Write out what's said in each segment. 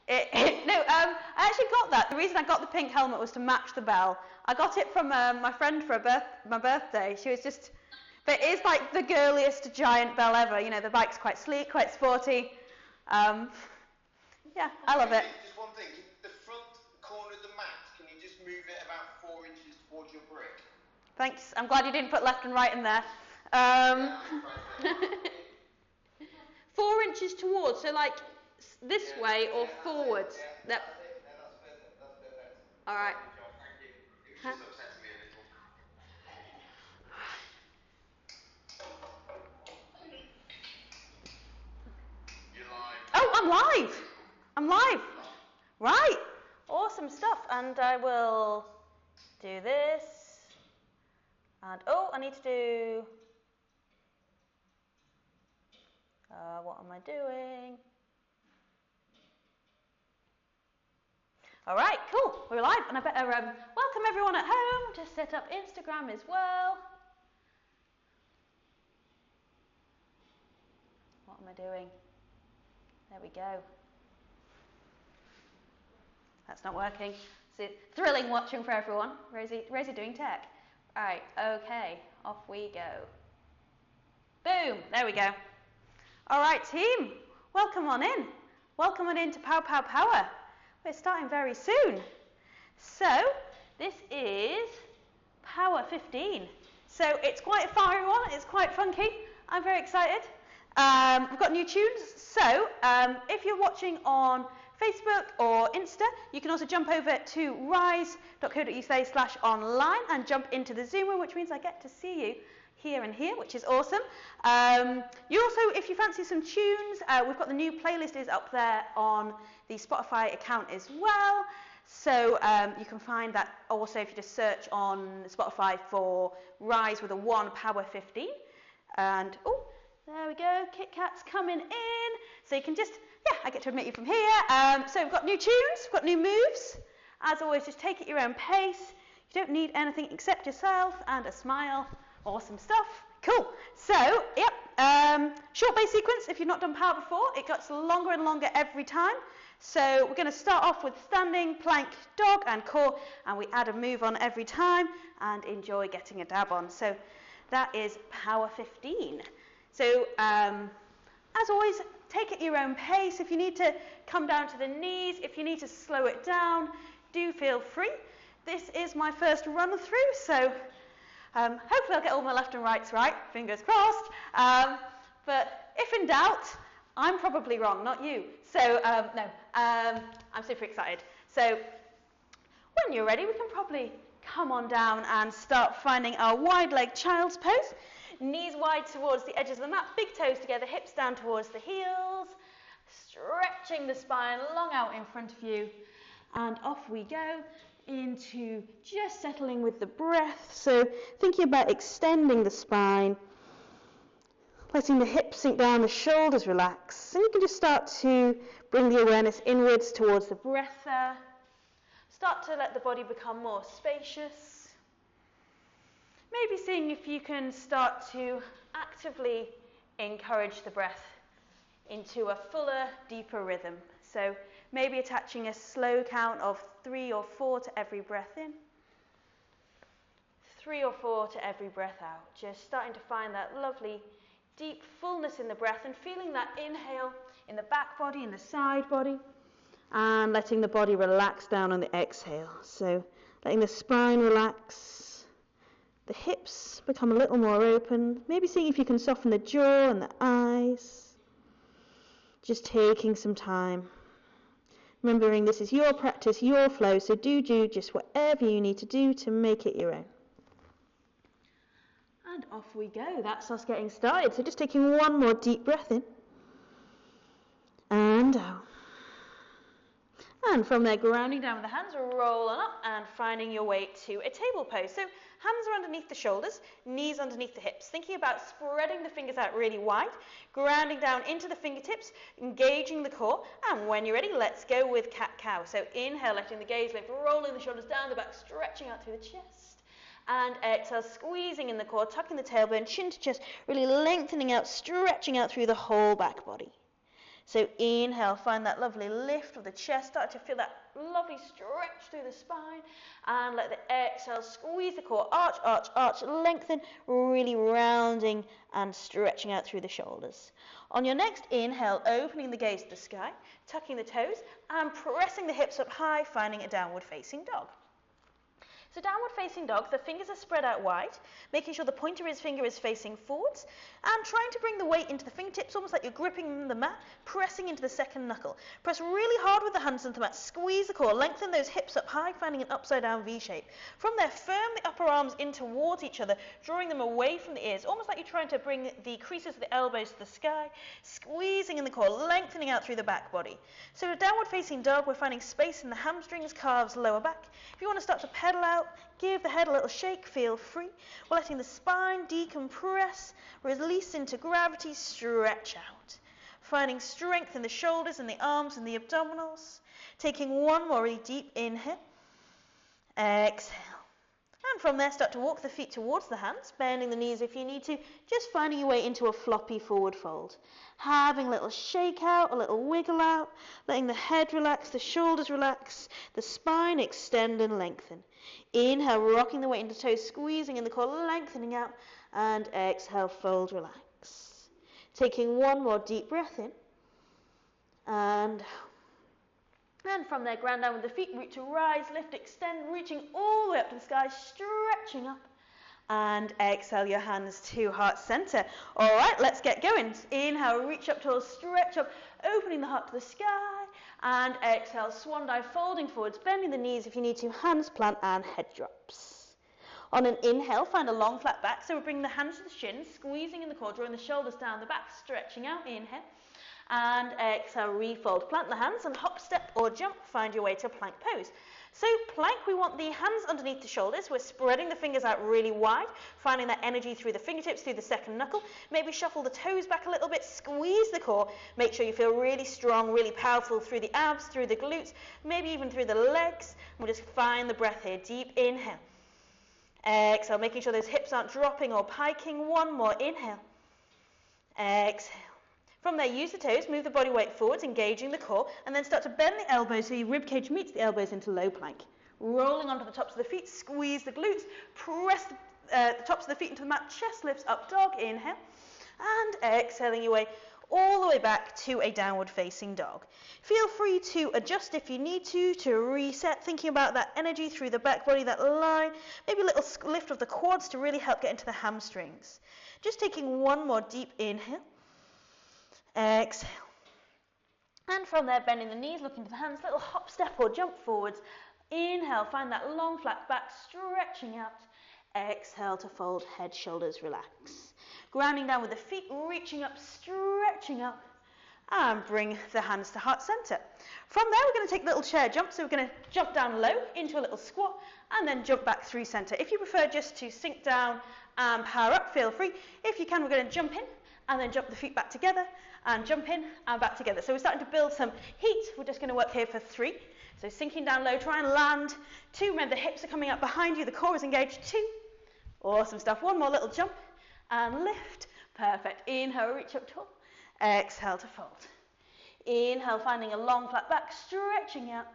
No, I actually got that. The reason I got the pink helmet was to match the bell. I got it from my friend for my birthday. She was just, but it is like the girliest giant bell ever. You know, the bike's quite sleek, quite sporty. Yeah, I love it. Just one thing, the front corner of the mat, can you just move it about 4 inches towards your brick? Thanks. I'm glad you didn't put left and right in there. Yeah, 4 inches towards, so like this way or forwards. That's it. That's perfect. That's perfect. All right. Thank you. It was just upsetting me a little. You're live. Oh, I'm live. I'm live. Right. Awesome stuff. And I will do this. And oh, I need to do. What am I doing? All right, cool. We're live, and I better welcome everyone at home. Just set up Instagram as well. What am I doing? There we go. That's not working. So thrilling watching for everyone. Rosie doing tech. All right, okay, off we go. Boom, there we go. All right, team, welcome on in. Welcome on in to Pow Pow Power. We're starting very soon. So this is Power 15. So it's quite a fiery one. It's quite funky. I'm very excited. We've got new tunes. So if you're watching on Facebook or Insta, you can also jump over to rise.co.uk/online and jump into the Zoom room, which means I get to see you here and here, which is awesome. You also, if you fancy some tunes, we've got the new playlist is up there on the Spotify account as well. So you can find that also if you just search on Spotify for Rise with a 1 Power 15. And oh, there we go, Kit Kat's coming in. So you can just, yeah, I get to admit you from here. So we've got new tunes, we've got new moves. As always, just take it your own pace. You don't need anything except yourself and a smile. Awesome stuff. Cool. So, yep, short bass sequence. If you've not done power before, it gets longer and longer every time. So we're going to start off with standing, plank, dog, and core, and we add a move on every time and enjoy getting a dab on. So that is Power 15. So as always, take it your own pace. If you need to come down to the knees, if you need to slow it down, do feel free. This is my first run through, so hopefully I'll get all my left and rights right, fingers crossed. But if in doubt, I'm probably wrong, not you. So no, I'm super excited. So when you're ready, we can probably come on down and start finding our wide leg child's pose. Knees wide towards the edges of the mat, big toes together, hips down towards the heels, stretching the spine long out in front of you, and off we go into just settling with the breath. So thinking about extending the spine, letting the hips sink down, the shoulders relax, and you can just start to bring the awareness inwards towards the breath there. Start to let the body become more spacious. Maybe seeing if you can start to actively encourage the breath into a fuller, deeper rhythm. So maybe attaching a slow count of 3 or 4 to every breath in, 3 or 4 to every breath out. Just starting to find that lovely deep fullness in the breath and feeling that inhale in the back body, in the side body, and letting the body relax down on the exhale. So letting the spine relax, the hips become a little more open, maybe seeing if you can soften the jaw and the eyes. Just taking some time. Remembering this is your practice, your flow, so do just whatever you need to do to make it your own. And off we go. That's us getting started. So just taking one more deep breath in. And out. And from there, grounding down with the hands, rolling up and finding your way to a table pose. So hands are underneath the shoulders, knees underneath the hips. Thinking about spreading the fingers out really wide, grounding down into the fingertips, engaging the core. And when you're ready, let's go with cat-cow. So inhale, letting the gaze lift, rolling the shoulders down the back, stretching out through the chest. And exhale, squeezing in the core, tucking the tailbone, chin to chest, really lengthening out, stretching out through the whole back body. So inhale, find that lovely lift of the chest, start to feel that lovely stretch through the spine, and let the exhale squeeze the core, arch, arch, arch, lengthen, really rounding and stretching out through the shoulders. On your next inhale, opening the gaze to the sky, tucking the toes, and pressing the hips up high, finding a downward facing dog. So downward facing dog, the fingers are spread out wide, making sure the pointer finger is facing forwards, and trying to bring the weight into the fingertips, almost like you're gripping the mat, pressing into the second knuckle. Press really hard with the hands into the mat, squeeze the core, lengthen those hips up high, finding an upside down V shape. From there, firm the upper arms in towards each other, drawing them away from the ears, almost like you're trying to bring the creases of the elbows to the sky, squeezing in the core, lengthening out through the back body. So a downward facing dog, we're finding space in the hamstrings, calves, lower back. If you want to start to pedal out, give the head a little shake, feel free. We're letting the spine decompress, release into gravity, stretch out. Finding strength in the shoulders and the arms and the abdominals. Taking one more really deep inhale. Exhale. And from there, start to walk the feet towards the hands, bending the knees if you need to, just finding your way into a floppy forward fold. Having a little shake out, a little wiggle out, letting the head relax, the shoulders relax, the spine extend and lengthen. Inhale, rocking the weight into toes, squeezing in the core, lengthening out, and exhale, fold, relax. Taking one more deep breath in, and from there, ground down with the feet, root to rise, lift, extend, reaching all the way up to the sky, stretching up, and exhale your hands to heart center. All right, let's get going. Inhale, reach up tall, stretch up, opening the heart to the sky, and exhale, swan dive, folding forwards, bending the knees if you need to, hands plant, and head drops. On an inhale, find a long flat back, so we're bringing the hands to the shins, squeezing in the core, drawing the shoulders down the back, stretching out, inhale. And exhale, refold. Plant the hands and hop, step or jump. Find your way to plank pose. So plank, we want the hands underneath the shoulders. We're spreading the fingers out really wide, finding that energy through the fingertips, through the second knuckle. Maybe shuffle the toes back a little bit, squeeze the core. Make sure you feel really strong, really powerful through the abs, through the glutes, maybe even through the legs. We'll just find the breath here. Deep inhale. Exhale, making sure those hips aren't dropping or piking. One more inhale. Exhale. From there, use the toes, move the body weight forwards, engaging the core, and then start to bend the elbows so your ribcage meets the elbows into low plank. Rolling onto the tops of the feet, squeeze the glutes, press the tops of the feet into the mat, chest lifts up, dog, inhale, and exhaling your way all the way back to a downward facing dog. Feel free to adjust if you need to reset, thinking about that energy through the back body, that line, maybe a little lift of the quads to really help get into the hamstrings. Just taking one more deep inhale. Exhale. And from there, bending the knees, looking to the hands, little hop, step or jump forwards. Inhale, find that long flat back, stretching out. Exhale to fold, head, shoulders, relax. Grounding down with the feet, reaching up, stretching up. And bring the hands to heart center. From there, we're going to take little chair jumps. So we're going to jump down low into a little squat and then jump back through center. If you prefer just to sink down and power up, feel free. If you can, we're going to jump in and then jump the feet back together and jump in and back together. So we're starting to build some heat. We're just going to work here for 3. So sinking down low, try and land. 2, remember the hips are coming up behind you, the core is engaged. 2, awesome stuff. 1 more little jump and lift. Perfect. Inhale, reach up tall. Exhale to fold. Inhale, finding a long flat back, stretching out.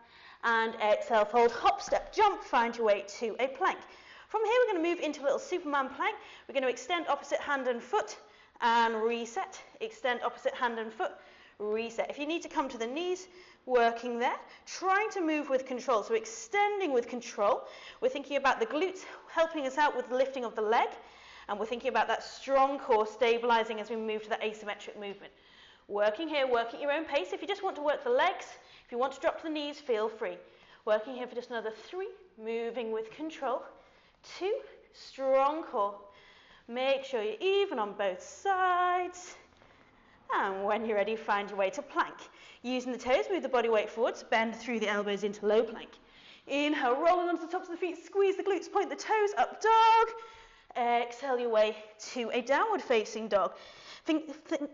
And exhale, fold, hop, step, jump, find your way to a plank. From here, we're going to move into a little Superman plank. We're going to extend opposite hand and foot. And reset, extend opposite hand and foot, reset. If you need to come to the knees, working there, trying to move with control, so extending with control. We're thinking about the glutes helping us out with the lifting of the leg, and we're thinking about that strong core stabilizing as we move to that asymmetric movement. Working here, working at your own pace. If you just want to work the legs, if you want to drop to the knees, feel free. Working here for just another 3, moving with control. 2, strong core. Make sure you're even on both sides. And when you're ready, find your way to plank. Using the toes, move the body weight forwards, bend through the elbows into low plank. Inhale, rolling onto the tops of the feet, squeeze the glutes, point the toes, up dog. Exhale your way to a downward facing dog.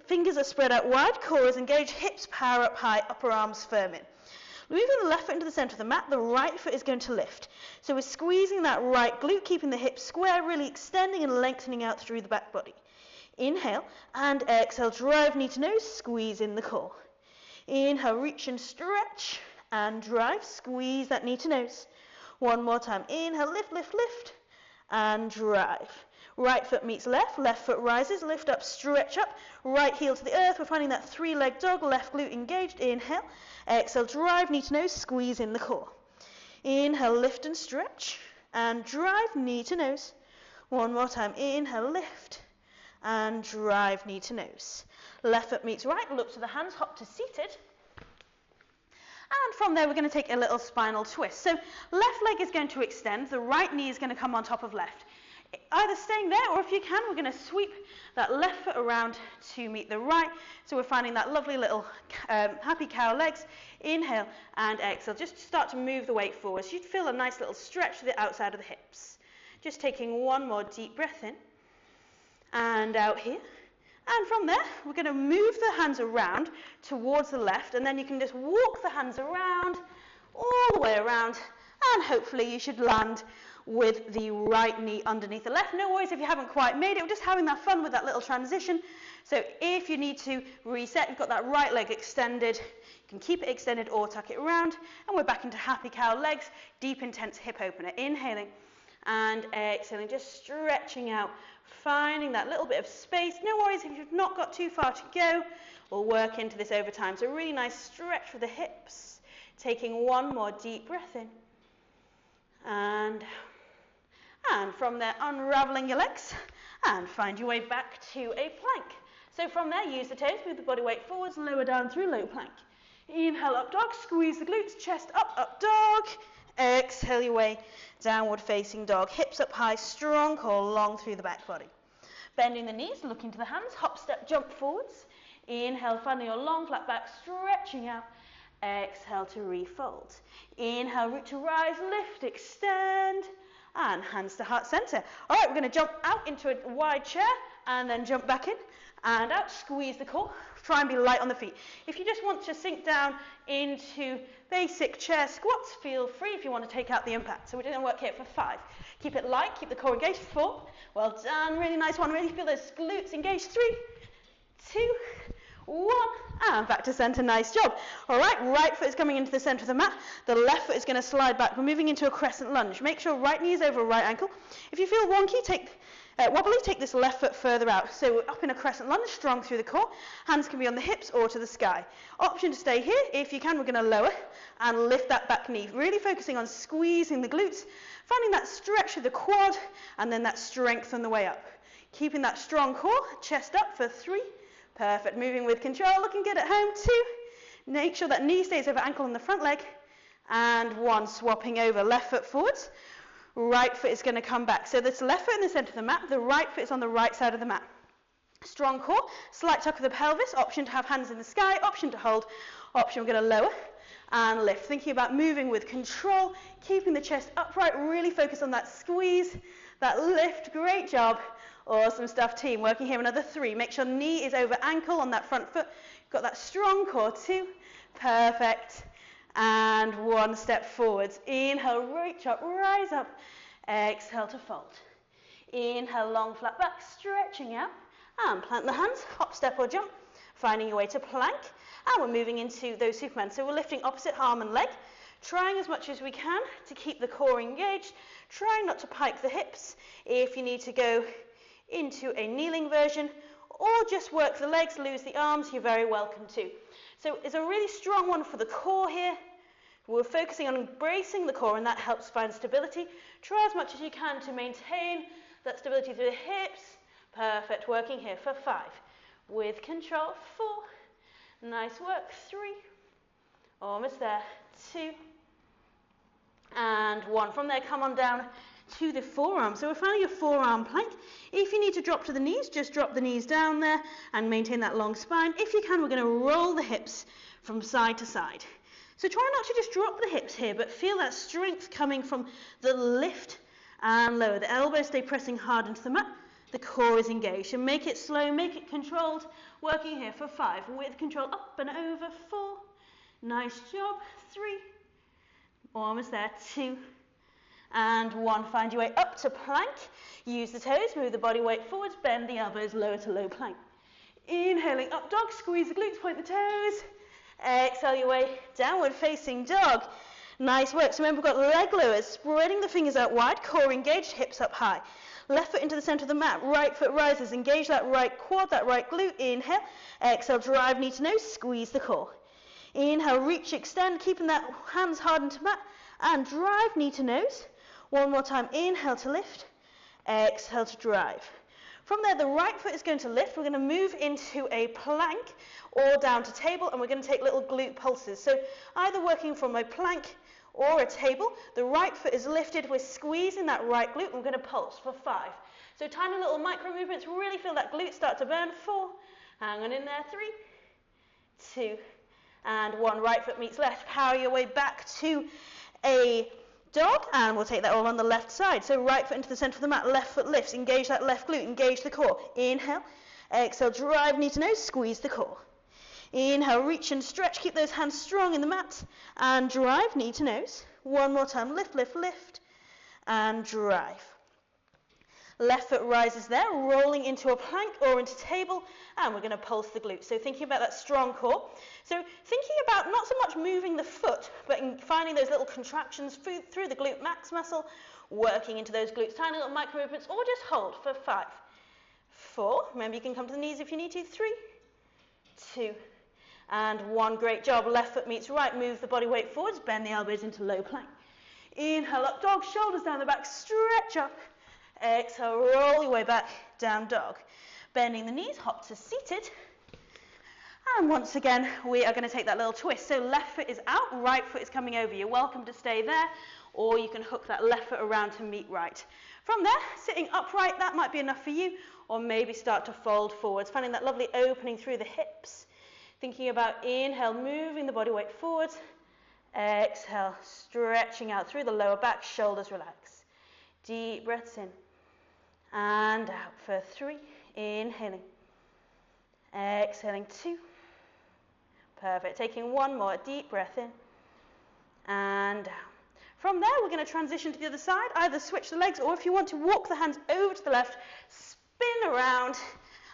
Fingers are spread out wide, core is engaged, hips power up high, upper arms firm in. Moving the left foot into the center of the mat, the right foot is going to lift. So we're squeezing that right glute, keeping the hips square, really extending and lengthening out through the back body. Inhale and exhale, drive knee to nose, squeeze in the core. Inhale, reach and stretch, and drive. Squeeze that knee to nose. One more time. Inhale, lift, lift, lift, and drive. Right foot meets left, left foot rises, lift up, stretch up, right heel to the earth. We're finding that three-leg dog, left glute engaged. Inhale, exhale, drive, knee to nose, squeeze in the core. Inhale, lift and stretch, and drive, knee to nose. One more time. Inhale, lift, and drive, knee to nose. Left foot meets right, look to the hands, hop to seated. And from there, we're going to take a little spinal twist. So left leg is going to extend, the right knee is going to come on top of left. Either staying there, or if you can, we're going to sweep that left foot around to meet the right. So we're finding that lovely little happy cow legs. Inhale and exhale. Just start to move the weight forward. So you'd feel a nice little stretch to the outside of the hips. Just taking one more deep breath in and out here. And from there, we're going to move the hands around towards the left, and then you can just walk the hands around, all the way around, and hopefully you should land with the right knee underneath the left. No worries if you haven't quite made it. We're just having that fun with that little transition. So if you need to reset, you've got that right leg extended. You can keep it extended or tuck it around. And we're back into happy cow legs, deep, intense hip opener. Inhaling and exhaling, just stretching out, finding that little bit of space. No worries if you've not got too far to go. We'll work into this over time. So a really nice stretch for the hips. Taking one more deep breath in. And from there, unraveling your legs and find your way back to a plank. So from there, use the toes, move the body weight forwards, lower down through low plank. Inhale, up dog, squeeze the glutes, chest up, up dog. Exhale your way, downward facing dog. Hips up high, strong core, long through the back body. Bending the knees, looking to the hands, hop, step, jump forwards. Inhale, finding your long flat back, stretching out. Exhale to refold. Inhale, root to rise, lift, extend. And hands to heart center. All right, we're going to jump out into a wide chair and then jump back in and out. Squeeze the core. Try and be light on the feet. If you just want to sink down into basic chair squats, feel free if you want to take out the impact. So we're going to work here for 5. Keep it light, keep the core engaged. 4. Well done, really nice one. Really feel those glutes engaged. 3, 2, 1, and back to center. Nice job. All right, right foot is coming into the center of the mat. The left foot is going to slide back. We're moving into a crescent lunge. Make sure right knee is over right ankle. If you feel wonky, wobbly, take this left foot further out. So we're up in a crescent lunge, strong through the core. Hands can be on the hips or to the sky. Option to stay here. If you can, we're going to lower and lift that back knee. Really focusing on squeezing the glutes, finding that stretch of the quad, and then that strength on the way up. Keeping that strong core, chest up for 3. Perfect. Moving with control, looking good at home. 2. Make sure that knee stays over ankle on the front leg. And 1, swapping over. Left foot forwards. Right foot is going to come back. So this left foot in the center of the mat. The right foot is on the right side of the mat. Strong core. Slight tuck of the pelvis. Option to have hands in the sky. Option to hold. Option we're going to lower and lift. Thinking about moving with control. Keeping the chest upright. Really focus on that squeeze. That lift. Great job. Awesome stuff, team. Working here, another 3. Make sure knee is over ankle on that front foot. Got that strong core. 2. Perfect. And 1 step forwards. Inhale, reach up, rise up. Exhale to fold. Inhale, long flat back, stretching out. And plant the hands, hop, step or jump. Finding your way to plank. And we're moving into those Superman. So we're lifting opposite arm and leg. Trying as much as we can to keep the core engaged. Trying not to pike the hips. If you need to go into a kneeling version or just work the legs, lose the arms, you're very welcome to. So it's a really strong one for the core here. We're focusing on bracing the core, and that helps find stability. Try as much as you can to maintain that stability through the hips. Perfect. Working here for 5. With control. 4. Nice work. 3. Almost there. 2. And 1. From there, come on down to the forearm. So we're finding a forearm plank. If you need to drop to the knees, just drop the knees down there and maintain that long spine. If you can, we're going to roll the hips from side to side. So try not to just drop the hips here, but feel that strength coming from the lift and lower. The elbows stay pressing hard into the mat. The core is engaged. And make it slow, make it controlled. Working here for 5. With control, up and over. 4. Nice job. 3. Almost there. 2. And 1. Find your way up to plank. Use the toes, move the body weight forwards, bend the elbows, lower to low plank. Inhaling, up dog, squeeze the glutes, point the toes. Exhale your way, downward facing dog. Nice work. So remember, we've got leg lowers, spreading the fingers out wide, core engaged, hips up high. Left foot into the center of the mat, right foot rises, engage that right quad, that right glute. Inhale, exhale, drive knee to nose, squeeze the core. Inhale, reach, extend, keeping that hands hard into mat, and drive knee to nose. One more time, inhale to lift, exhale to drive. From there, the right foot is going to lift. We're going to move into a plank or down to table, and we're going to take little glute pulses. So either working from a plank or a table, the right foot is lifted, we're squeezing that right glute, and we're going to pulse for 5. So tiny little micro movements, really feel that glute start to burn. 4, hang on in there, 3, 2, and 1. Right foot meets left, power your way back to a dog, and we'll take that all on the left side. So right foot into the center of the mat, left foot lifts, engage that left glute, engage the core. Inhale, exhale, drive knee to nose, squeeze the core. Inhale, reach and stretch, keep those hands strong in the mat, and drive knee to nose. One more time, lift, lift, lift, and drive. Left foot rises there, rolling into a plank or into table, and we're going to pulse the glutes. So thinking about that strong core. So thinking about not so much moving the foot, but finding those little contractions through the glute max muscle, working into those glutes, tiny little micro movements, or just hold for 5, 4. Remember, you can come to the knees if you need to. 3, 2, and 1. Great job. Left foot meets right. Move the body weight forwards. Bend the elbows into low plank. Inhale, up dog. Shoulders down the back. Stretch up. Exhale, roll your way back. Down dog. Bending the knees. Hop to seated. And once again, we are going to take that little twist. So left foot is out. Right foot is coming over. You're welcome to stay there, or you can hook that left foot around to meet right. From there, sitting upright, that might be enough for you, or maybe start to fold forwards, finding that lovely opening through the hips. Thinking about inhale, moving the body weight forwards. Exhale, stretching out through the lower back, shoulders relax. Deep breaths in and out for 3. Inhaling. Exhaling 2. Perfect. Taking 1 more deep breath in and out. From there, we're going to transition to the other side. Either switch the legs, or if you want to walk the hands over to the left, spin around,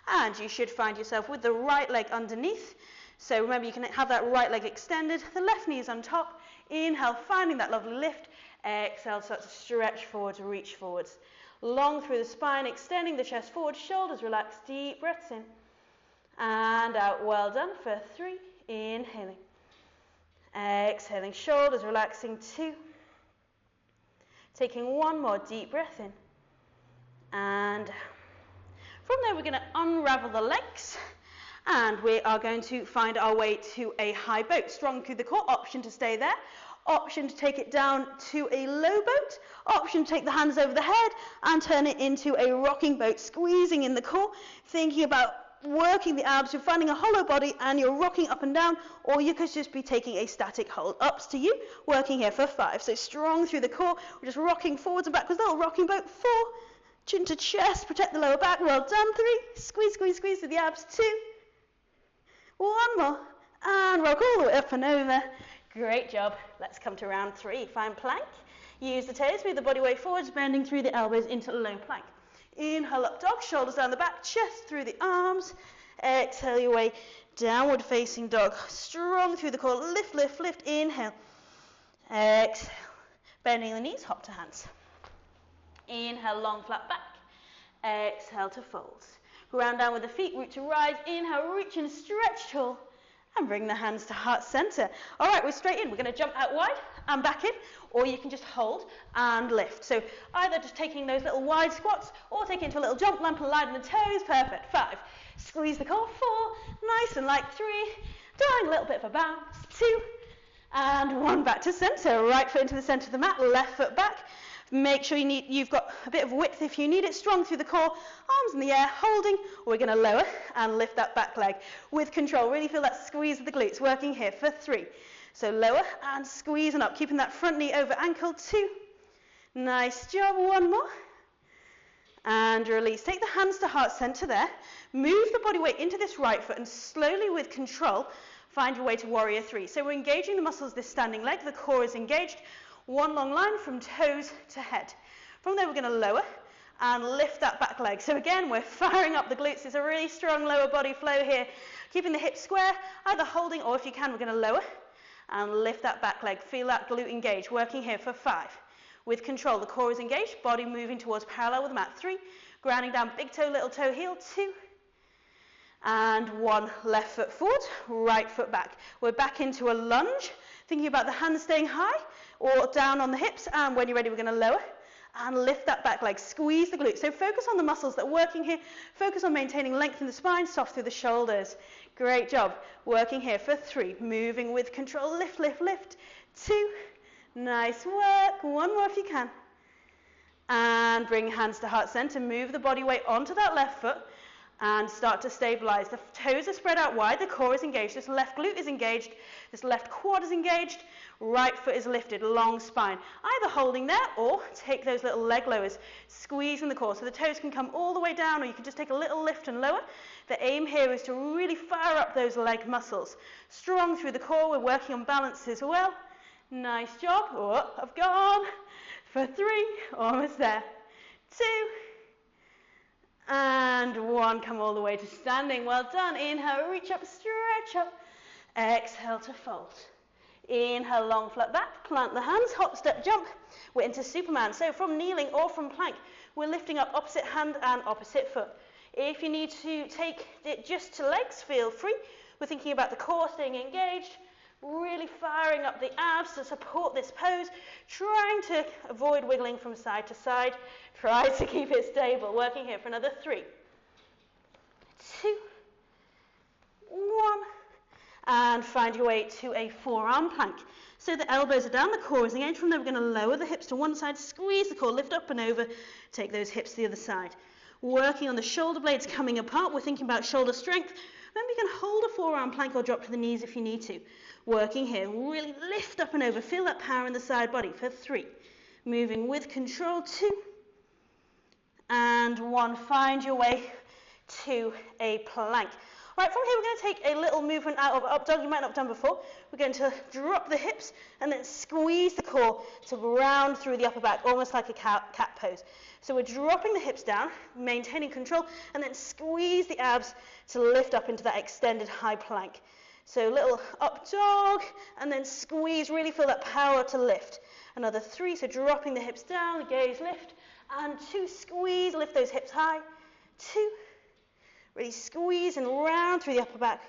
and you should find yourself with the right leg underneath. So remember, you can have that right leg extended, the left knee is on top. Inhale, finding that lovely lift. Exhale, start to stretch forwards, reach forwards. Long through the spine, extending the chest forward, shoulders relax, deep breaths in and out. Well done for 3. Inhaling. Exhaling, shoulders relaxing. 2. Taking 1 more deep breath in and out. From there, we're going to unravel the legs, and we are going to find our way to a high boat. Strong through the core, option to stay there, option to take it down to a low boat, option to take the hands over the head and turn it into a rocking boat, squeezing in the core, thinking about working the abs. You're finding a hollow body and you're rocking up and down, or you could just be taking a static hold. Ups to you, working here for 5. So strong through the core, we're just rocking forwards and backwards, little rocking boat. 4, chin to chest, protect the lower back. Well done. 3, squeeze, squeeze, squeeze through the abs. 2, 1 more, and rock all the way up and over. Great job. Let's come to round 3. Find plank. Use the toes, move the body weight forwards, bending through the elbows into low plank. Inhale, up dog, shoulders down the back, chest through the arms. Exhale your way, downward facing dog. Strong through the core, lift, lift, lift. Inhale. Exhale. Bending the knees, hop to hands. Inhale, long flat back. Exhale to folds. Ground down with the feet, root to rise. Inhale, reach and stretch tall. And bring the hands to heart center. All right, we're straight in. We're going to jump out wide and back in, or you can just hold and lift. So either just taking those little wide squats, or take it into a little jump lamp and lighten the toes. Perfect. 5. Squeeze the core. 4. Nice and light. 3. Doing a little bit of a bounce. 2. And 1 back to center. Right foot into the center of the mat. Left foot back. Make sure you've got a bit of width if you need it. Strong through the core, arms in the air, holding. We're going to lower and lift that back leg with control. Really feel that squeeze of the glutes working here for 3. So lower and squeeze and up, keeping that front knee over ankle. 2. Nice job. 1 more. And release. Take the hands to heart center there. Move the body weight into this right foot and slowly with control find your way to warrior 3. So we're engaging the muscles of this standing leg. The core is engaged. 1 long line from toes to head. From there, we're going to lower and lift that back leg. So again, we're firing up the glutes. It's a really strong lower body flow here. Keeping the hips square, either holding or if you can, we're going to lower and lift that back leg. Feel that glute engage. Working here for 5. With control, the core is engaged, body moving towards parallel with the mat. 3, grounding down, big toe, little toe, heel. 2, and 1, left foot forward, right foot back. We're back into a lunge, thinking about the hands staying high or down on the hips, and when you're ready, we're going to lower and lift that back leg, squeeze the glutes. So focus on the muscles that are working here, focus on maintaining length in the spine, soft through the shoulders. Great job. Working here for 3, moving with control, lift, lift, lift. 2, nice work. 1 more if you can. And bring hands to heart center, move the body weight onto that left foot, and start to stabilize. The toes are spread out wide, the core is engaged, this left glute is engaged, this left quad is engaged, right foot is lifted, long spine. Either holding there or take those little leg lowers, squeezing the core so the toes can come all the way down, or you can just take a little lift and lower. The aim here is to really fire up those leg muscles. Strong through the core, we're working on balance as well. Nice job. Oh, I've gone. For 3, almost there. 2, and 1, come all the way to standing. Well done. Inhale, reach up, stretch up. Exhale to fold. Inhale, long flat back, plant the hands, hop, step, jump. We're into Superman. So from kneeling or from plank, we're lifting up opposite hand and opposite foot. If you need to take it just to legs, feel free. We're thinking about the core staying engaged, really firing up the abs to support this pose, trying to avoid wiggling from side to side. Try to keep it stable. Working here for another 3, 2, 1, and find your way to a forearm plank. So the elbows are down, the core is engaged. From there, we're going to lower the hips to one side, squeeze the core, lift up and over, take those hips to the other side. Working on the shoulder blades coming apart, we're thinking about shoulder strength. Remember, you can hold a forearm plank or drop to the knees if you need to. Working here, really lift up and over, feel that power in the side body for 3. Moving with control, 2, and 1. Find your way to a plank. All right, from here we're going to take a little movement out of up dog you might not have done before. We're going to drop the hips and then squeeze the core to round through the upper back, almost like a cat pose. So we're dropping the hips down, maintaining control, and then squeeze the abs to lift up into that extended high plank. So little up dog, and then squeeze, really feel that power to lift. Another 3, so dropping the hips down, gaze lift, and 2, squeeze, lift those hips high. 2, really squeeze and round through the upper back.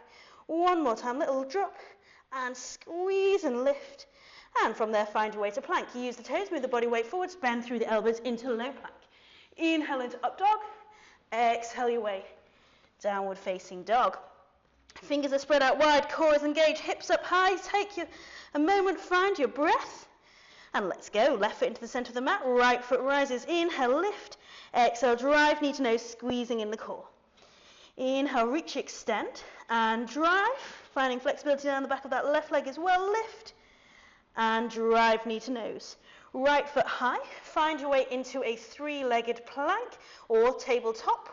1 more time, little drop, and squeeze and lift. And from there, find your way to plank. You use the toes, move the body weight forwards, bend through the elbows into low plank. Inhale into up dog, exhale your way, downward facing dog. Fingers are spread out wide, core is engaged, hips up high. Take a moment, find your breath, and let's go. Left foot into the center of the mat, right foot rises. Inhale, lift, exhale, drive, knee to nose, squeezing in the core. Inhale, reach, extend, and drive, finding flexibility down the back of that left leg as well. Lift, and drive, knee to nose. Right foot high, find your way into a 3-legged plank or tabletop.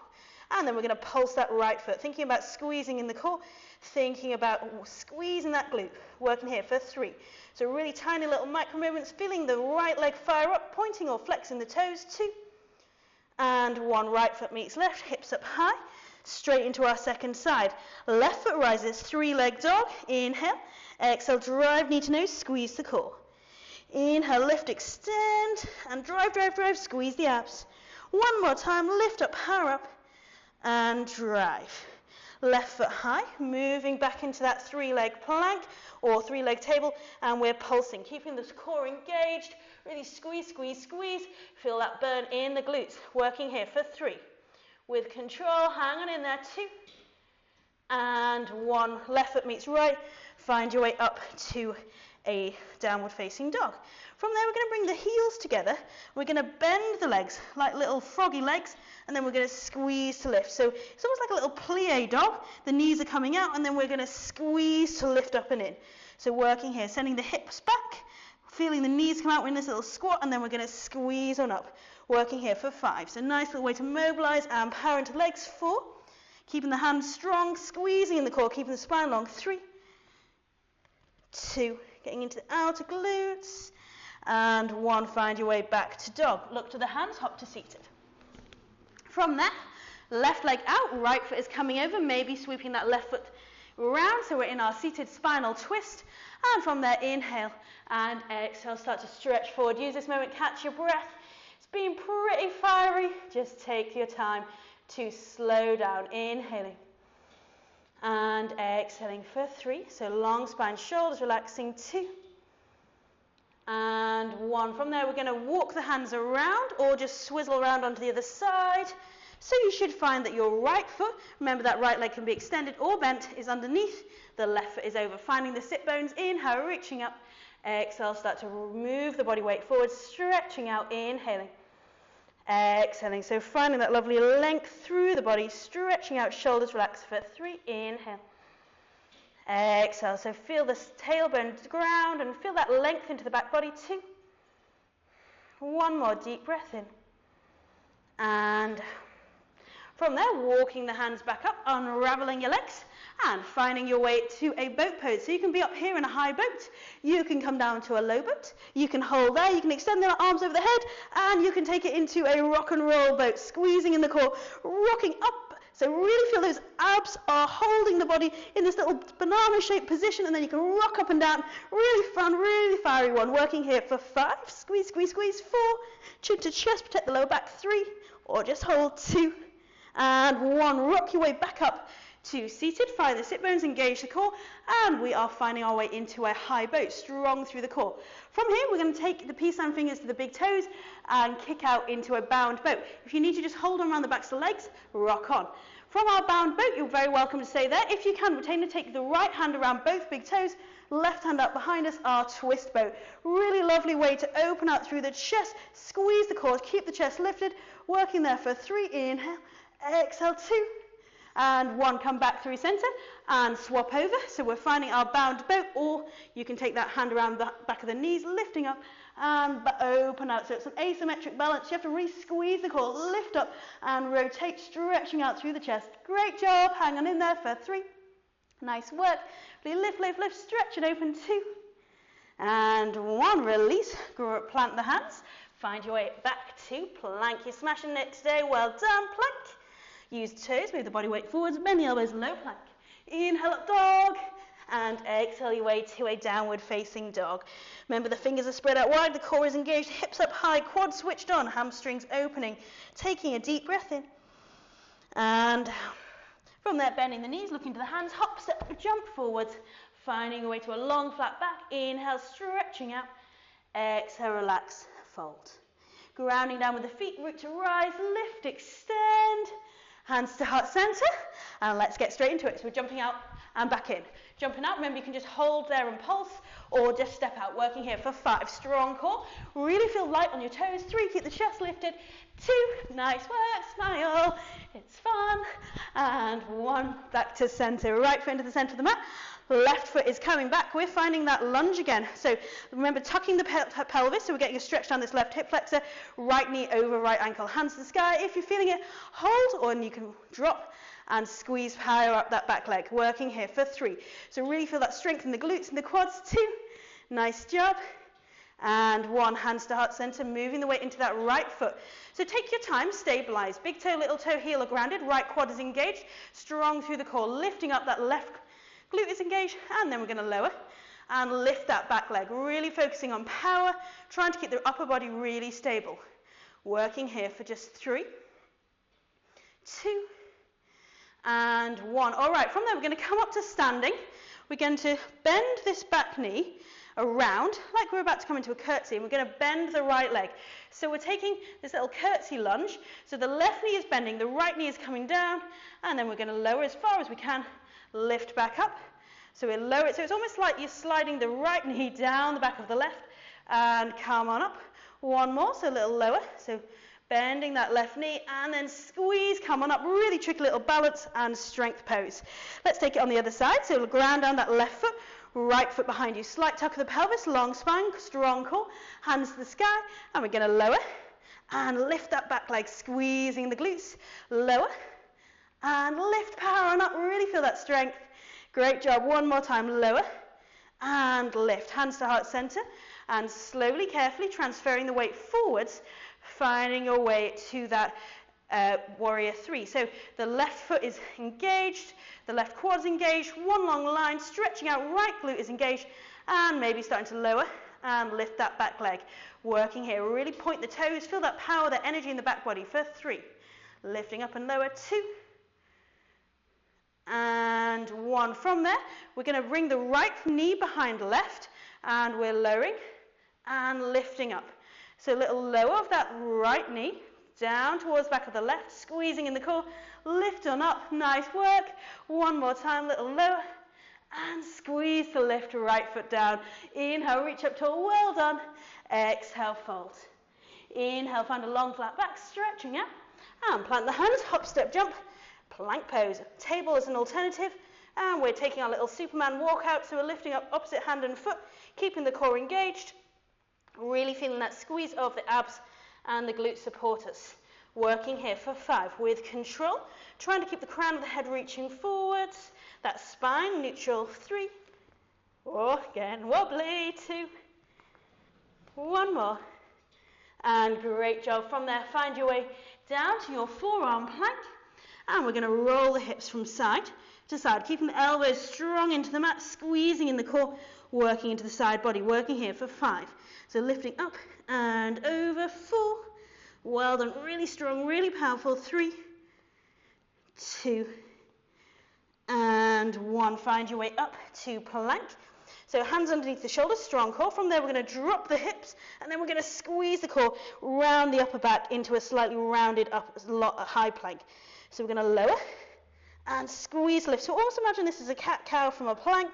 And then we're going to pulse that right foot, thinking about squeezing in the core, thinking about squeezing that glute. Working here for 3. So really tiny little micro movements, feeling the right leg fire up, pointing or flexing the toes. 2, and 1. Right foot meets left, hips up high, straight into our second side. Left foot rises, 3-leg dog. Inhale, exhale, drive, knee to nose, squeeze the core. Inhale, lift, extend, and drive, drive, drive, squeeze the abs. 1 more time, lift up, power up, and drive. Left foot high, moving back into that 3-leg plank or 3-leg table, and we're pulsing, keeping the core engaged, really squeeze, squeeze, squeeze. Feel that burn in the glutes. Working here for 3. With control, hang on in there, 2, and 1. Left foot meets right, find your way up to a downward facing dog. From there, we're going to bring the heels together. We're going to bend the legs like little froggy legs, and then we're going to squeeze to lift. So it's almost like a little plie dog. The knees are coming out, and then we're going to squeeze to lift up and in. So working here, sending the hips back, feeling the knees come out. We're in this little squat, and then we're going to squeeze on up. Working here for 5. So nice little way to mobilize and power into legs. 4. Keeping the hands strong, squeezing in the core, keeping the spine long. 3, 2, getting into the outer glutes. And 1, find your way back to dog. Look to the hands, hop to seated. From there, left leg out, right foot is coming over, maybe sweeping that left foot round, so we're in our seated spinal twist. And from there, inhale and exhale, start to stretch forward. Use this moment, catch your breath. It's been pretty fiery. Just take your time to slow down. Inhaling and exhaling for 3. So long spine, shoulders relaxing. 2 and 1. From there, we're going to walk the hands around or just swizzle around onto the other side. So you should find that your right foot, remember that right leg can be extended or bent, is underneath. The left foot is over. Finding the sit bones. Inhale, reaching up. Exhale, start to move the body weight forward, stretching out. Inhaling. Exhaling. So finding that lovely length through the body, stretching out, shoulders relax for 3. Inhale. Exhale. So feel the tailbone to the ground and feel that length into the back body. 2. 1 more deep breath in. And from there, walking the hands back up, unraveling your legs, and finding your way to a boat pose. So you can be up here in a high boat, you can come down to a low boat, you can hold there, you can extend the arms over the head, and you can take it into a rock and roll boat, squeezing in the core, rocking up. So really feel those abs are holding the body in this little banana-shaped position, and then you can rock up and down. Really fun, really fiery one. Working here for 5, squeeze, squeeze, squeeze. 4, chin to chest, protect the lower back. 3, or just hold. 2, and 1. Rock your way back up to seated. Find the sit bones, engage the core, and we are finding our way into a high boat, strong through the core. From here, we're going to take the peace sign fingers to the big toes and kick out into a bound boat. If you need to just hold on around the backs of the legs, rock on. From our bound boat, you're very welcome to stay there. If you can, retain to take the right hand around both big toes, left hand up behind us, our twist boat. Really lovely way to open out through the chest, squeeze the core, keep the chest lifted, working there for 3, inhale, exhale, 2, and 1, come back through center and swap over. So we're finding our bound boat, or you can take that hand around the back of the knees, lifting up and open out. So it's an asymmetric balance. You have to really squeeze the core, lift up and rotate, stretching out through the chest. Great job. Hang on in there for 3. Nice work. Really lift, lift, lift, stretch and open. 2 and 1. Release. Plant the hands. Find your way back to plank. You're smashing it today. Well done. Plank. Use toes, move the body weight forwards, bend the elbows, low plank. Inhale up dog, and exhale your way to a downward facing dog. Remember the fingers are spread out wide, the core is engaged, hips up high, quads switched on, hamstrings opening. Taking a deep breath in. And from there, bending the knees, looking to the hands, hop, step, jump forwards, finding your way to a long flat back. Inhale, stretching out. Exhale, relax, fold. Grounding down with the feet, root to rise, lift, extend. Hands to heart center, and let's get straight into it. So we're jumping out and back in. Jumping out, remember you can just hold there and pulse, or just step out. Working here for 5, strong core. Really feel light on your toes. 3, keep the chest lifted. 2, nice work, smile, it's fun. And 1, back to center. Right foot into the center of the mat. Left foot is coming back. We're finding that lunge again. So remember tucking the pelvis, so we're getting a stretch down this left hip flexor. Right knee over right ankle, hands to the sky. If you're feeling it, hold, or you can drop and squeeze higher up that back leg. Working here for 3. So really feel that strength in the glutes and the quads. 2, nice job. And 1, hands to heart center, moving the weight into that right foot. So take your time, stabilize. Big toe, little toe, heel are grounded. Right quad is engaged, strong through the core, lifting up that left glute is engaged, and then we're going to lower and lift that back leg, really focusing on power, trying to keep the upper body really stable. Working here for just 3, 2, and 1. All right, from there we're going to come up to standing. We're going to bend this back knee around like we're about to come into a curtsy, and we're going to bend the right leg. So we're taking this little curtsy lunge. So the left knee is bending, the right knee is coming down, and then we're going to lower as far as we can. Lift back up. So we lower it. So it's almost like you're sliding the right knee down the back of the left and come on up. 1 more, so a little lower. So bending that left knee and then squeeze, come on up. Really tricky little balance and strength pose. Let's take it on the other side. So we'll ground down that left foot, right foot behind you. Slight tuck of the pelvis, long spine, strong core. Hands to the sky. And we're going to lower and lift that back leg, squeezing the glutes. Lower. And lift, power on up, really feel that strength. Great job. 1 more time, lower and lift. Hands to heart center, and slowly, carefully transferring the weight forwards, finding your way to that warrior 3. So the left foot is engaged, the left quad's engaged, one long line, stretching out, right glute is engaged, and maybe starting to lower and lift that back leg. Working here, really point the toes, feel that power, that energy in the back body for 3. Lifting up and lower, 2. And 1. From there, we're going to bring the right knee behind left, and we're lowering and lifting up. So a little lower of that right knee, down towards the back of the left, squeezing in the core, lift on up, nice work. One more time, little lower, and squeeze to lift right foot down. Inhale, reach up tall, well done. Exhale, fold. Inhale, find a long flat back, stretching out, and plant the hands, hop, step, jump, plank pose. Table is an alternative, and we're taking our little Superman walkout, so we're lifting up opposite hand and foot, keeping the core engaged, really feeling that squeeze of the abs and the glute supporters. Working here for 5 with control, trying to keep the crown of the head reaching forwards, that spine neutral, 3, or again wobbly, 2, 1 more, and great job. From there, find your way down to your forearm plank, and we're going to roll the hips from side to side, keeping the elbows strong into the mat, squeezing in the core, working into the side body, working here for 5. So lifting up and over, 4, well done, really strong, really powerful, 3, 2, and 1. Find your way up to plank. So hands underneath the shoulders, strong core. From there, we're going to drop the hips, and then we're going to squeeze the core round the upper back into a slightly rounded up high plank. So we're going to lower and squeeze, lift. So almost imagine this is a cat-cow from a plank.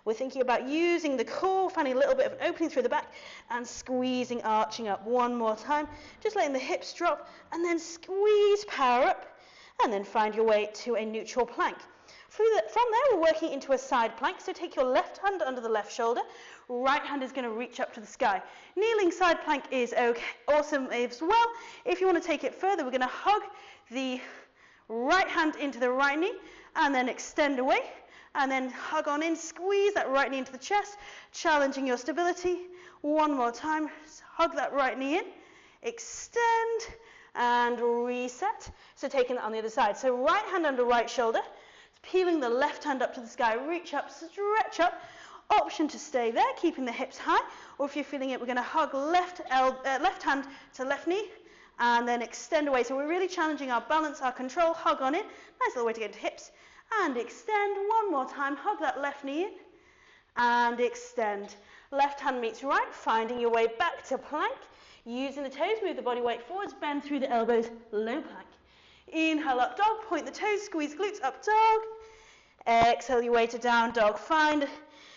We're thinking about using the core, finding a little bit of an opening through the back, and squeezing, arching up. One more time, just letting the hips drop, and then squeeze, power up, and then find your way to a neutral plank. From there, we're working into a side plank, so take your left hand under the left shoulder, right hand is going to reach up to the sky. Kneeling side plank is okay, awesome as well. If you want to take it further, we're going to hug the right hand into the right knee, and then extend away, and then hug on in, squeeze that right knee into the chest, challenging your stability. One more time, hug that right knee in, extend, and reset. So taking that on the other side. So right hand under right shoulder, peeling the left hand up to the sky, reach up, stretch up. Option to stay there, keeping the hips high, or if you're feeling it, we're going to hug left hand to left knee, and then extend away. So we're really challenging our balance, our control, hug on in. Nice little way to get into hips. And extend. One more time, hug that left knee in, and extend. Left hand meets right, finding your way back to plank. Using the toes, move the body weight forwards, bend through the elbows, low plank. Inhale, up dog, point the toes, squeeze glutes, up dog. Exhale your way to down dog. Find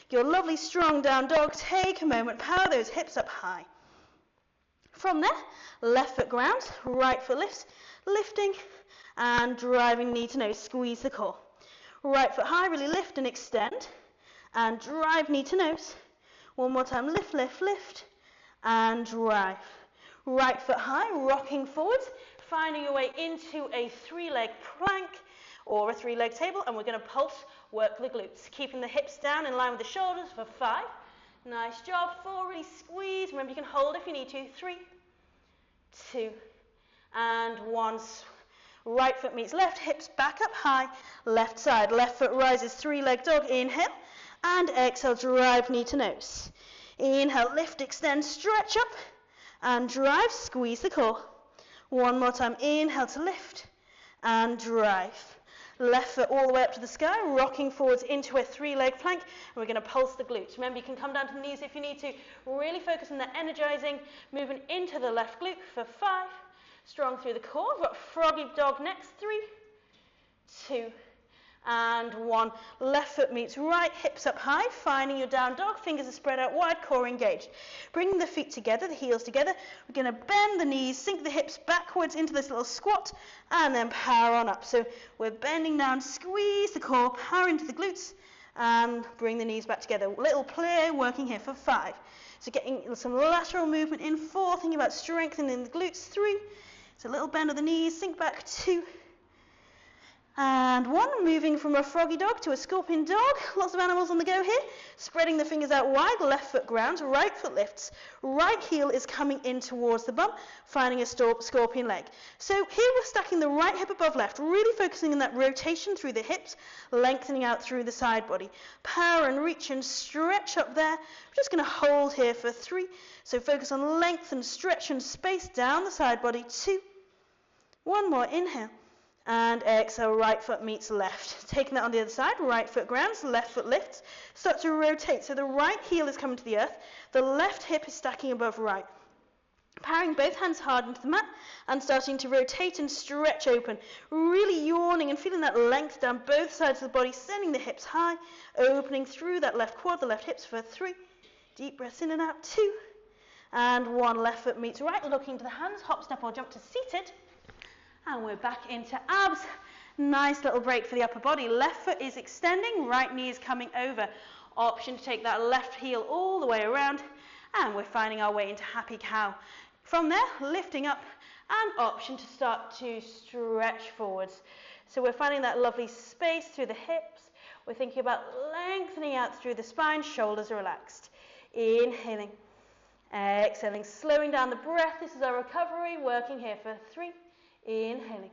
your lovely strong down dog. Take a moment, power those hips up high. From there, left foot grounds, right foot lifts, lifting and driving knee to nose, squeeze the core. Right foot high, really lift and extend, and drive knee to nose. One more time, lift, lift, lift, and drive. Right foot high, rocking forwards, finding your way into a 3-leg plank or a 3-leg table, and we're going to pulse, work the glutes, keeping the hips down in line with the shoulders for 5. Nice job. 4, really squeeze. Remember, you can hold if you need to. 3, 2, and 1. Right foot meets left, hips back up high, left side, left foot rises, 3-leg dog, inhale, and exhale, drive knee to nose. Inhale, lift, extend, stretch up, and drive, squeeze the core. One more time, inhale to lift, and drive. Left foot all the way up to the sky, rocking forwards into a 3-leg plank, and we're going to pulse the glutes. Remember, you can come down to the knees if you need to. Really focus on the energizing movement into the left glute for 5. Strong through the core. We've got froggy dog next. 3, 2, and 1. Left foot meets right, hips up high, finding your down dog. Fingers are spread out wide, core engaged. Bringing the feet together, the heels together. We're going to bend the knees, sink the hips backwards into this little squat, and then power on up. So we're bending down, squeeze the core, power into the glutes, and bring the knees back together. Little play working here for 5. So getting some lateral movement in. 4, thinking about strengthening the glutes. 3, it's a little bend of the knees, sink back. 2, And one, moving from a froggy dog to a scorpion dog. Lots of animals on the go here. Spreading the fingers out wide, left foot grounds, right foot lifts. Right heel is coming in towards the bum, finding a scorpion leg. So here we're stacking the right hip above left, really focusing on that rotation through the hips, lengthening out through the side body. Power and reach and stretch up there. We're just going to hold here for 3. So focus on length and stretch and space down the side body. 2. One more, inhale. And exhale, right foot meets left. Taking that on the other side, right foot grounds, left foot lifts. Start to rotate, so the right heel is coming to the earth, the left hip is stacking above right. Powering both hands hard into the mat and starting to rotate and stretch open. Really yawning and feeling that length down both sides of the body, sending the hips high, opening through that left quad, the left hips for 3. Deep breaths in and out, 2. And 1, left foot meets right, looking to the hands, hop, step or jump to seated. And we're back into abs. Nice little break for the upper body. Left foot is extending, right knee is coming over. Option to take that left heel all the way around. And we're finding our way into happy cow. From there, lifting up and option to start to stretch forwards. So we're finding that lovely space through the hips. We're thinking about lengthening out through the spine, shoulders are relaxed. Inhaling, exhaling, slowing down the breath. This is our recovery, working here for 3. Inhaling,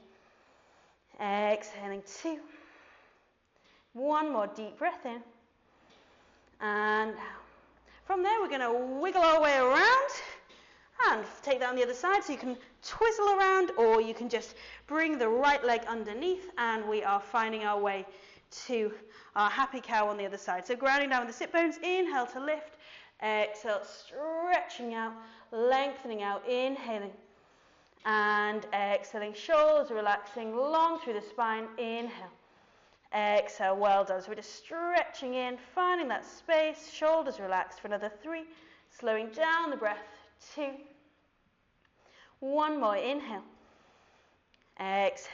exhaling, 2. One more deep breath in and out. From there we're going to wiggle our way around and take that on the other side, so you can twizzle around or you can just bring the right leg underneath, and we are finding our way to our happy cow on the other side. So grounding down with the sit bones, inhale to lift, exhale, stretching out, lengthening out, inhaling. And exhaling, shoulders relaxing, long through the spine, inhale. Exhale, well done. So we're just stretching in, finding that space, shoulders relaxed for another 3. Slowing down the breath, 2. One more, inhale. Exhale.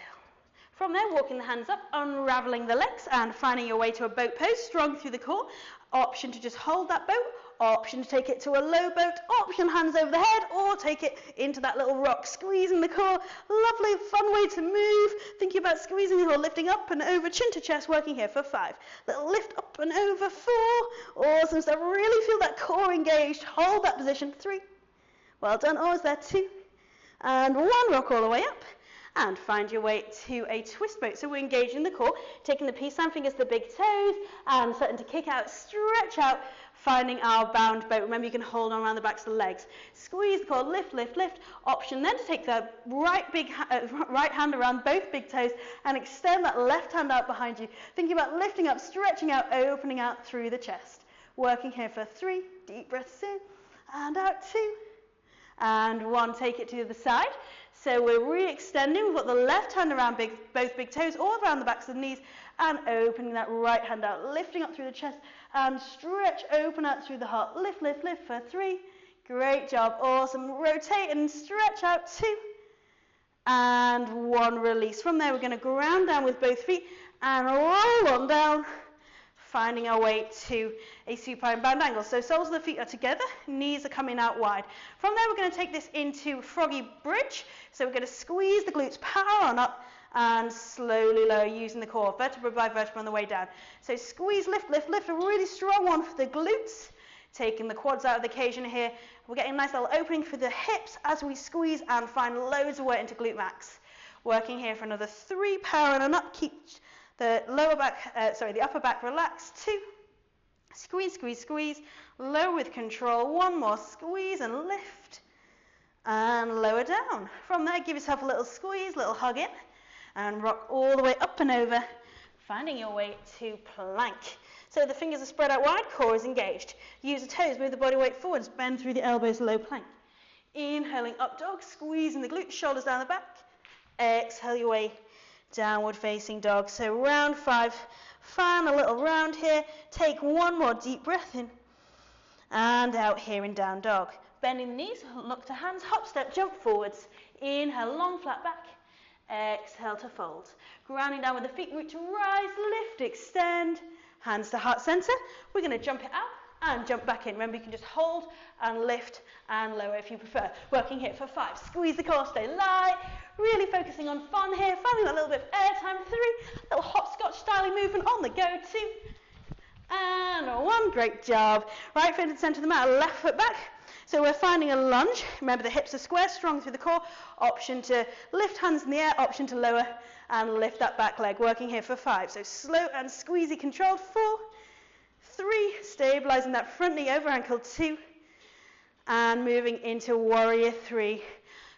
From there, walking the hands up, unraveling the legs and finding your way to a boat pose, strong through the core. Option to just hold that boat, option to take it to a low boat, option hands over the head, or take it into that little rock, squeezing the core. Lovely, fun way to move. Thinking about squeezing or lifting up and over, chin to chest, working here for 5. Little lift up and over, 4. Awesome stuff. Really feel that core engaged. Hold that position, 3. Well done. Always there, 2. And 1, rock all the way up. And find your way to a twist boat. So we're engaging the core, taking the peace sign fingers to the big toes, and starting to kick out, stretch out, finding our bound boat. Remember, you can hold on around the backs of the legs. Squeeze the core, lift, lift, lift. Option then to take the right hand around both big toes and extend that left hand out behind you. Thinking about lifting up, stretching out, opening out through the chest. Working here for 3. Deep breaths in and out, 2. And 1, take it to the side. So we're re-extending. We've got the left hand around both big toes, all around the backs of the knees, and opening that right hand out, lifting up through the chest, and stretch, open out through the heart. Lift, lift, lift for 3. Great job, awesome. Rotate and stretch out, 2. And 1, release. From there, we're going to ground down with both feet and roll on down, finding our way to a supine bound angle. So soles of the feet are together, knees are coming out wide. From there, we're going to take this into froggy bridge. So we're going to squeeze the glutes, power on up, and slowly lower using the core, vertebra by vertebra on the way down. So squeeze, lift, lift, lift, a really strong one for the glutes. Taking the quads out of the occasion here. We're getting a nice little opening for the hips as we squeeze and find loads of work into glute max. Working here for another 3, power on up, keep the the upper back relaxed, 2. Squeeze, squeeze, squeeze. Lower with control. 1 more, squeeze and lift. And lower down. From there, give yourself a little squeeze, little hug in. And rock all the way up and over, finding your way to plank. So the fingers are spread out wide, core is engaged. Use the toes, move the body weight forwards, bend through the elbows, low plank. Inhaling up dog, squeezing the glutes, shoulders down the back. Exhale your way downward facing dog. So round 5, fan a little round here. Take 1 more deep breath in and out here in down dog. Bending the knees, look to hands, hop, step, jump forwards. Inhale, long flat back. Exhale to fold. Grounding down with the feet, root to rise, lift, extend. Hands to heart center. We're going to jump it out and jump back in. Remember, you can just hold and lift and lower if you prefer. Working here for 5. Squeeze the core, stay light. Really focusing on fun here, finding that little bit of air time. 3, little hopscotch styling movement on the go. 2, and 1. Great job. Right foot in the centre of the mat, left foot back. So we're finding a lunge. Remember, the hips are square, strong through the core. Option to lift hands in the air, option to lower and lift that back leg. Working here for 5. So slow and squeezy controlled. 4, 3, stabilizing that front knee over ankle. 2, and moving into warrior 3.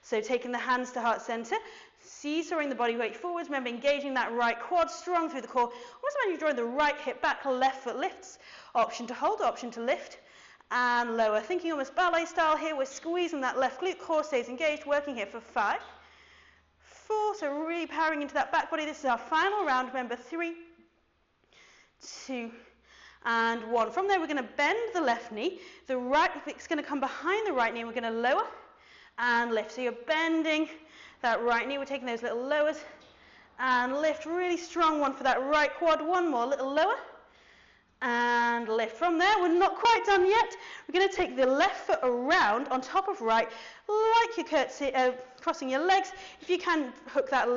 So taking the hands to heart center, seesawing the body weight forwards. Remember, engaging that right quad, strong through the core. Almost when you're drawing the right hip back, left foot lifts. Option to hold, option to lift and lower. Thinking almost ballet style here. We're squeezing that left glute, core stays engaged. Working here for 5, 4, so really powering into that back body. This is our final round. Remember, 3, 2, and 1. From there, we're going to bend the left knee. The right hip's going to come behind the right knee. We're going to lower and lift. So you're bending that right knee. We're taking those little lowers and lift. Really strong one for that right quad. 1 more, little lower and lift. From there, we're not quite done yet. We're going to take the left foot around on top of right, like you're curtsy, crossing your legs. If you can hook that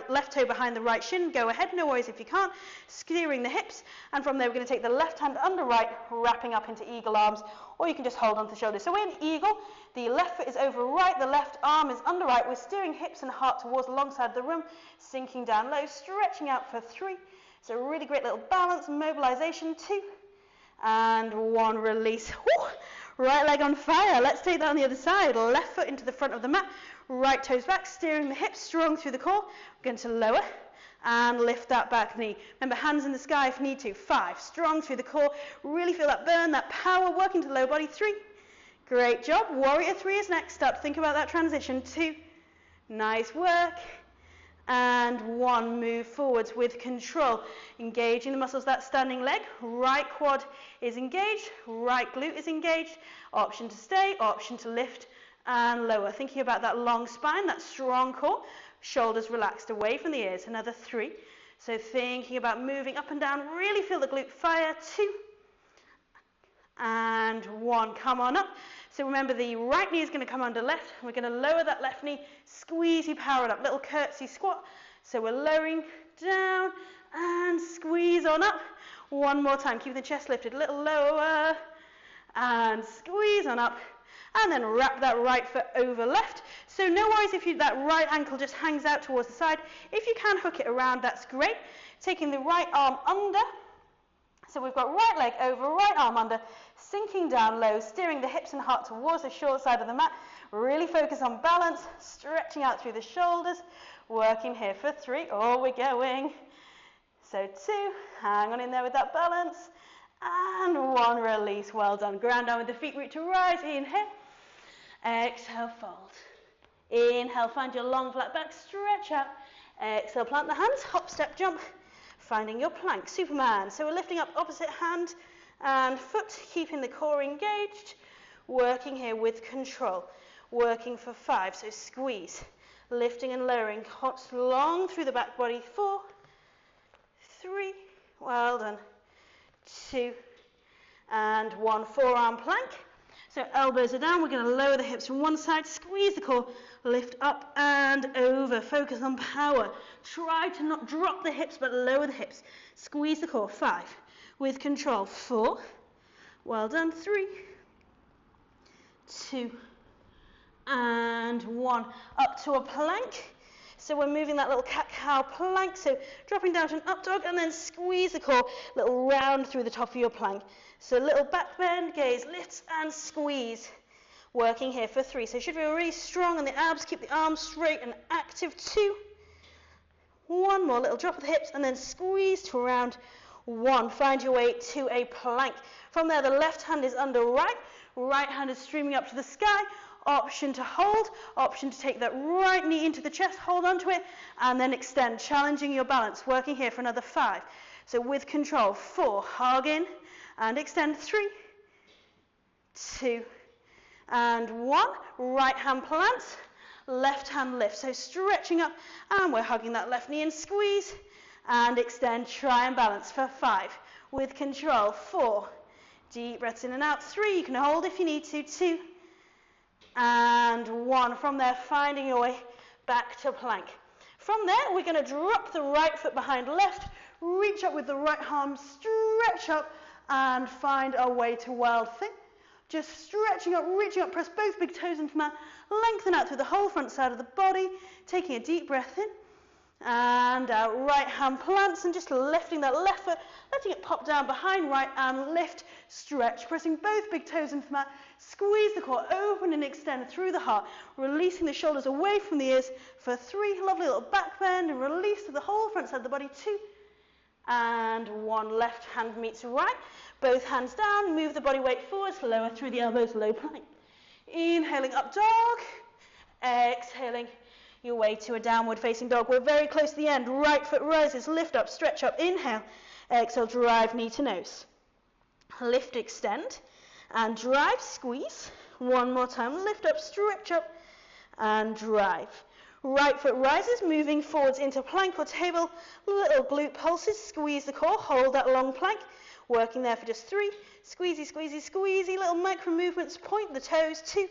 left toe behind the right shin, go ahead. No worries if you can't. Steering the hips. And from there, we're going to take the left hand under right, wrapping up into eagle arms, or you can just hold onto the shoulders. So we're in eagle. The left foot is over right. The left arm is under right. We're steering hips and heart towards alongside the room, sinking down low, stretching out for 3. So a really great little balance, mobilization. 2, and 1, release. Woo! Right leg on fire. Let's take that on the other side. Left foot into the front of the mat, right toes back, steering the hips strong through the core. We're going to lower and lift that back knee. Remember, hands in the sky if need to. 5, strong through the core. Really feel that burn, that power, working to the low body. 3, great job. Warrior 3 is next up. Think about that transition. 2, nice work. And 1, move forwards with control. Engaging the muscles, that standing leg. Right quad is engaged, right glute is engaged. Option to stay, option to lift and lower. Thinking about that long spine, that strong core. Shoulders relaxed away from the ears. Another 3. So thinking about moving up and down. Really feel the glute fire. 2, and 1. Come on up. So remember, the right knee is going to come under left. We're going to lower that left knee, squeeze, you power it up. Little curtsy squat. So we're lowering down and squeeze on up. 1 more time. Keep the chest lifted. A little lower and squeeze on up. And then wrap that right foot over left. So no worries if that right ankle just hangs out towards the side. If you can hook it around, that's great. Taking the right arm under. So we've got right leg over, right arm under, sinking down low, steering the hips and heart towards the short side of the mat. Really focus on balance, stretching out through the shoulders, working here for 3. Oh, we're going. So 2, hang on in there with that balance. And 1, release. Well done. Ground down with the feet, root to rise. Inhale. Exhale, fold. Inhale, find your long flat back, stretch out. Exhale, plant the hands, hop, step, jump. Finding your plank, Superman. So we're lifting up opposite hand and foot, keeping the core engaged. Working here with control. Working for 5, so squeeze. Lifting and lowering, long through the back body. 4, 3, well done. 2, and 1, forearm plank. So elbows are down, we're going to lower the hips from one side, squeeze the core, lift up and over. Focus on power. Try to not drop the hips, but lower the hips. Squeeze the core. 5, with control. 4, well done. 3, 2, and 1. Up to a plank. So we're moving that little cat-cow plank, so dropping down to an up dog and then squeeze the core, little round through the top of your plank. So little back bend, gaze, lifts and squeeze. Working here for 3. So you should feel really strong on the abs, keep the arms straight and active. 2, 1 more, little drop of the hips and then squeeze to around 1. Find your way to a plank. From there, the left hand is under right, right hand is streaming up to the sky. Option to hold, option to take that right knee into the chest, hold onto it, and then extend, challenging your balance. Working here for another 5. So with control, 4, hug in, and extend. 3, 2, and 1. Right hand plants, left hand lifts. So stretching up, and we're hugging that left knee and squeeze, and extend, try and balance for 5. With control, 4, Deep breaths in and out. 3, you can hold if you need to. 2, and 1. From there, finding your way back to plank. From there, we're going to drop the right foot behind left, reach up with the right arm, stretch up, and find our way to wild thing. Just stretching up, reaching up, press both big toes into the mat, lengthen out through the whole front side of the body, taking a deep breath in, and out, right hand plants, and just lifting that left foot, letting it pop down behind right, and lift, stretch, pressing both big toes into the mat, squeeze the core, open and extend through the heart, releasing the shoulders away from the ears for 3, lovely little back bend, and release to the whole front side of the body, 2, and 1, left hand meets right, both hands down, move the body weight forwards, lower through the elbows, low plank. Inhaling up dog, exhaling your way to a downward facing dog. We're very close to the end. Right foot rises, lift up, stretch up, inhale, exhale, drive knee to nose. Lift, extend, and drive, squeeze. One more time, lift up, stretch up, and drive. Right foot rises, moving forwards into plank or table. Little glute pulses, squeeze the core, hold that long plank. Working there for just 3. Squeezy, squeezy, squeezy. Little micro movements, point the toes, 2.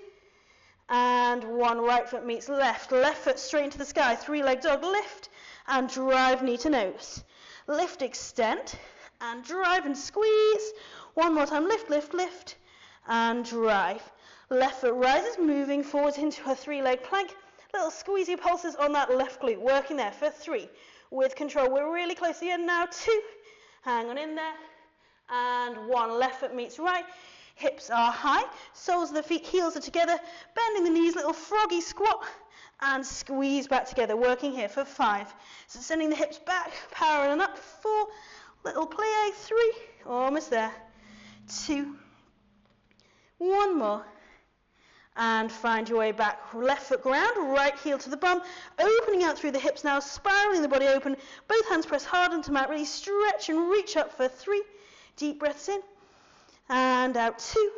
And 1, right foot meets left. Left foot straight into the sky. 3-leg dog, lift and drive knee to nose. Lift, extend, and drive and squeeze. One more time, lift, lift, lift, and drive. Left foot rises, moving forwards into a 3-leg plank. Little squeezy pulses on that left glute, working there for 3. With control, we're really close to the end now. 2, hang on in there. And 1, left foot meets right. Hips are high, soles of the feet, heels are together, bending the knees, little froggy squat, and squeeze back together, working here for 5. So sending the hips back, powering up, 4, little plie, 3, almost there, 2, 1 more, and find your way back. Left foot ground, right heel to the bum, opening out through the hips now, spiraling the body open, both hands press hard into mat, really stretch and reach up for 3, deep breaths in, and out, 2,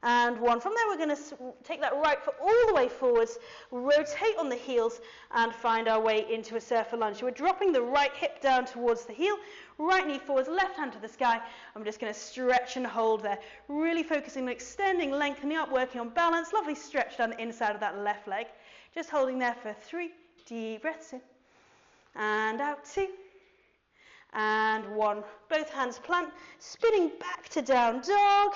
and 1. From there, we're going to take that right foot all the way forwards, rotate on the heels, and find our way into a surfer lunge. So we're dropping the right hip down towards the heel, right knee forwards, left hand to the sky. I'm just going to stretch and hold there, really focusing on extending, lengthening up, working on balance. Lovely stretch down the inside of that left leg. Just holding there for 3, deep breaths in, and out, 2, and 1. Both hands plant, spinning back to down dog,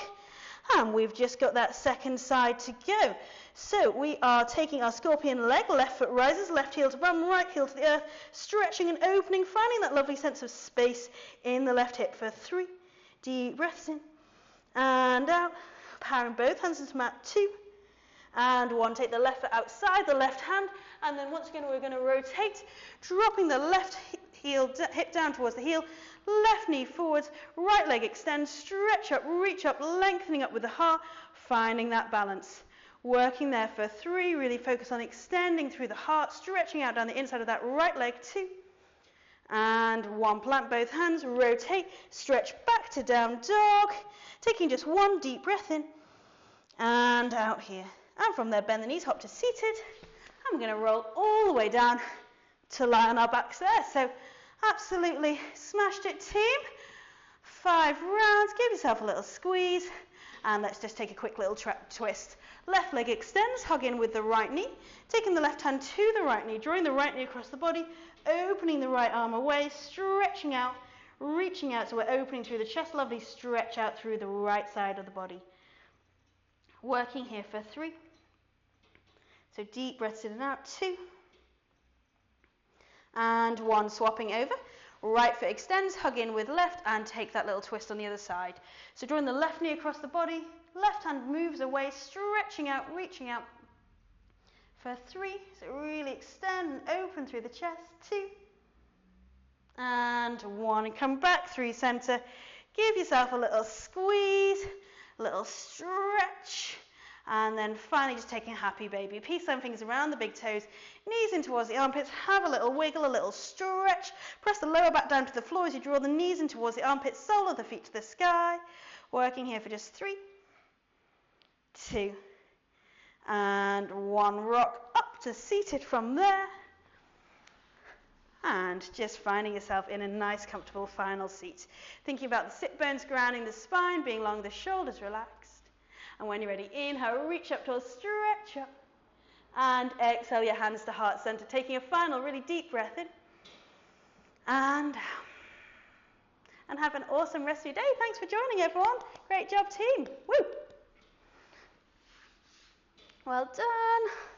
and we've just got that second side to go. So we are taking our scorpion leg, left foot rises, left heel to bum, right heel to the earth, stretching and opening, finding that lovely sense of space in the left hip for 3, deep breaths in, and out, powering both hands into mat, 2, and 1. Take the left foot outside the left hand, and then once again we're going to rotate, dropping the left hip down towards the heel, left knee forwards, right leg extends, stretch up, reach up, lengthening up with the heart, finding that balance. Working there for 3, really focus on extending through the heart, stretching out down the inside of that right leg, 2, and 1. Plant both hands, rotate, stretch back to down dog, taking just 1 deep breath in, and out here. And from there, bend the knees, hop to seated. I'm going to roll all the way down to lie on our backs there. So absolutely smashed it, team. 5 rounds. Give yourself a little squeeze. And let's just take a quick little twist. Left leg extends, hug in with the right knee. Taking the left hand to the right knee, drawing the right knee across the body, opening the right arm away, stretching out, reaching out. So we're opening through the chest. Lovely stretch out through the right side of the body. Working here for 3. So deep breaths in and out, 2. And 1, swapping over. Right foot extends, hug in with left, and take that little twist on the other side. So drawing the left knee across the body, left hand moves away, stretching out, reaching out for 3. So really extend and open through the chest, 2. And 1, and come back through center. Give yourself a little squeeze, a little stretch. And then finally just taking a happy baby. Peace sign fingers around the big toes, knees in towards the armpits, have a little wiggle, a little stretch. Press the lower back down to the floor as you draw the knees in towards the armpits, sole of the feet to the sky. Working here for just 3, 2, and 1. Rock up to seated from there. And just finding yourself in a nice, comfortable final seat. Thinking about the sit bones grounding the spine, being long, the shoulders relaxed. And when you're ready, inhale, reach up towards, stretch up. And exhale your hands to heart center, taking a final really deep breath in. And down. And have an awesome rest of your day. Thanks for joining, everyone. Great job, team. Woo! Well done.